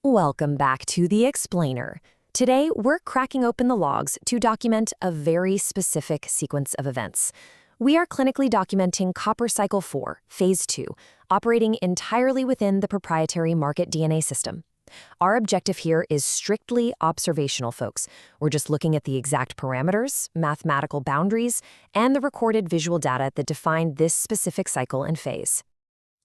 Welcome back to The Explainer. Today, we're cracking open the logs to document a very specific sequence of events. We are clinically documenting Copper Cycle 4, Phase 2, operating entirely within the proprietary market DNA system. Our objective here is strictly observational, folks. We're just looking at the exact parameters, mathematical boundaries, and the recorded visual data that define this specific cycle and phase.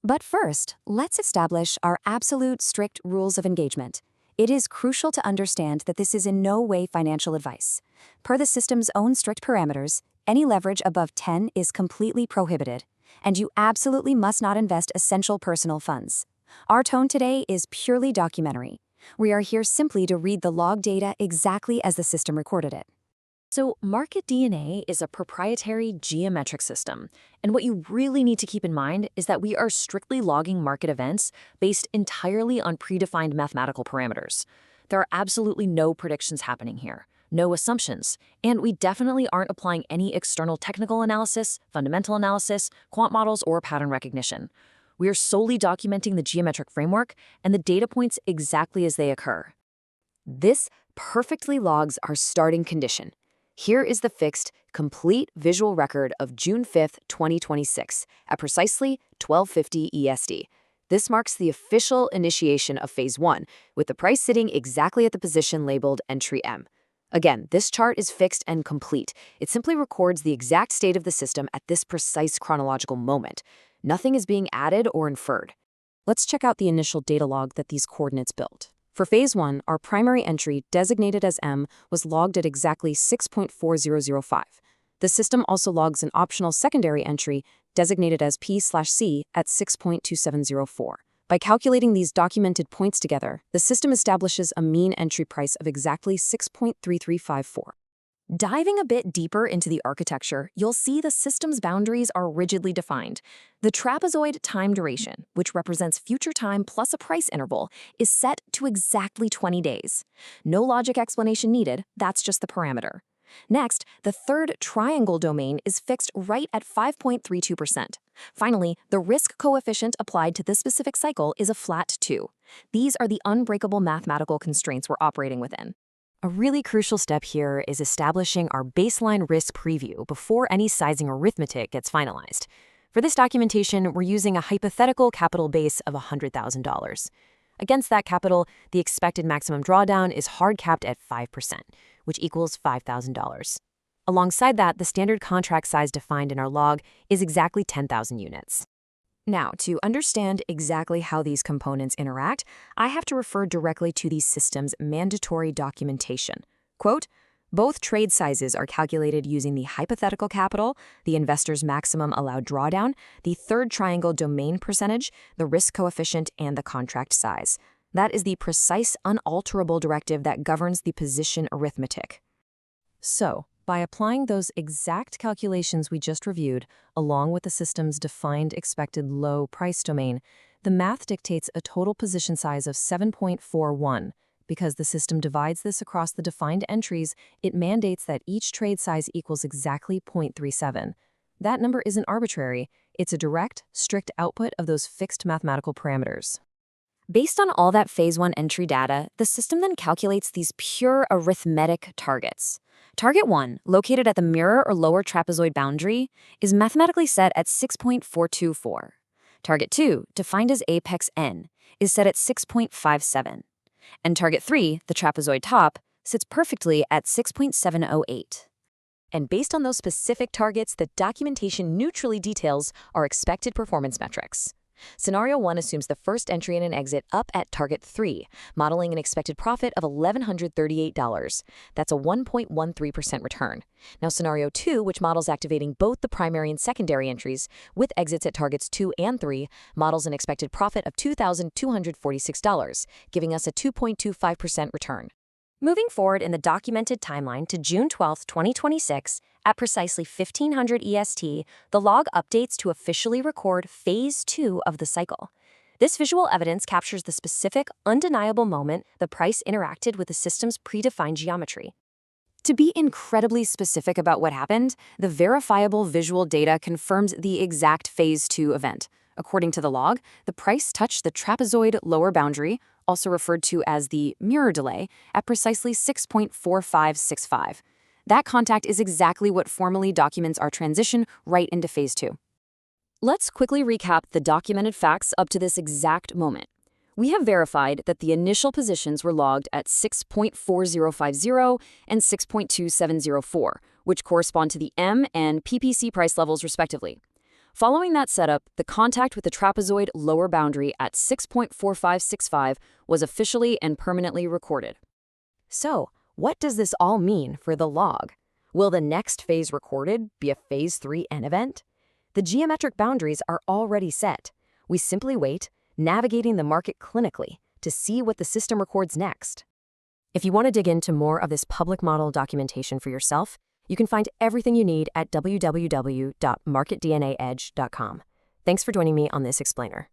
But first, let's establish our absolute strict rules of engagement. It is crucial to understand that this is in no way financial advice. Per the system's own strict parameters, any leverage above 10 is completely prohibited, and you absolutely must not invest essential personal funds. Our tone today is purely documentary. We are here simply to read the log data exactly as the system recorded it. So, market DNA is a proprietary geometric system, and what you really need to keep in mind is that we are strictly logging market events based entirely on predefined mathematical parameters. There are absolutely no predictions happening here, no assumptions, and we definitely aren't applying any external technical analysis, fundamental analysis, quant models, or pattern recognition. We are solely documenting the geometric framework and the data points exactly as they occur. This perfectly logs our starting condition. Here is the fixed, complete visual record of June 5th, 2026, at precisely 12:50 EST. This marks the official initiation of Phase 1, with the price sitting exactly at the position labeled Entry M. Again, this chart is fixed and complete. It simply records the exact state of the system at this precise chronological moment. Nothing is being added or inferred. Let's check out the initial data log that these coordinates built. For Phase 1, our primary entry, designated as M, was logged at exactly 6.4005. The system also logs an optional secondary entry, designated as P/C, at 6.2704. By calculating these documented points together, the system establishes a mean entry price of exactly 6.3354. Diving a bit deeper into the architecture, you'll see the system's boundaries are rigidly defined. The trapezoid time duration, which represents future time plus a price interval, is set to exactly 20 days. No logic explanation needed, that's just the parameter. Next, the third triangle domain is fixed right at 5.32%. Finally, the risk coefficient applied to this specific cycle is a flat 2. These are the unbreakable mathematical constraints we're operating within. A really crucial step here is establishing our baseline risk preview before any sizing arithmetic gets finalized. For this documentation, we're using a hypothetical capital base of $100,000. Against that capital, the expected maximum drawdown is hard capped at 5%, which equals $5,000. Alongside that, the standard contract size defined in our log is exactly 10,000 units. Now, to understand exactly how these components interact, I have to refer directly to the system's mandatory documentation. Quote, both trade sizes are calculated using the hypothetical capital, the investor's maximum allowed drawdown, the third triangle domain percentage, the risk coefficient, and the contract size. That is the precise, unalterable directive that governs the position arithmetic. So, by applying those exact calculations we just reviewed, along with the system's defined expected low price domain, the math dictates a total position size of 7.41. Because the system divides this across the defined entries, it mandates that each trade size equals exactly 0.37. That number isn't arbitrary. It's a direct, strict output of those fixed mathematical parameters. Based on all that Phase 1 entry data, the system then calculates these pure arithmetic targets. Target 1, located at the mirror or lower trapezoid boundary, is mathematically set at 6.424. Target 2, defined as apex n, is set at 6.57. And target 3, the trapezoid top, sits perfectly at 6.708. And based on those specific targets, the documentation neutrally details our expected performance metrics. Scenario 1 assumes the first entry and an exit up at target 3, modeling an expected profit of $1,138. That's a 1.13% return. Now Scenario 2, which models activating both the primary and secondary entries, with exits at targets 2 and 3, models an expected profit of $2,246, giving us a 2.25% return. Moving forward in the documented timeline to June 12, 2026, at precisely 1500 EST, the log updates to officially record Phase 2 of the cycle. This visual evidence captures the specific, undeniable moment the price interacted with the system's predefined geometry. To be incredibly specific about what happened, the verifiable visual data confirms the exact Phase 2 event. According to the log, the price touched the trapezoid lower boundary, also referred to as the mirror delay, at precisely 6.4565. That contact is exactly what formally documents our transition right into phase 2. Let's quickly recap the documented facts up to this exact moment. We have verified that the initial positions were logged at 6.4050 and 6.2704, which correspond to the M and PPC price levels respectively. Following that setup, the contact with the trapezoid lower boundary at 6.4565 was officially and permanently recorded. So, what does this all mean for the log? Will the next phase recorded be a phase 3 N event? The geometric boundaries are already set. We simply wait, navigating the market clinically to see what the system records next. If you want to dig into more of this public model documentation for yourself, you can find everything you need at www.marketdnaedge.com. Thanks for joining me on this explainer.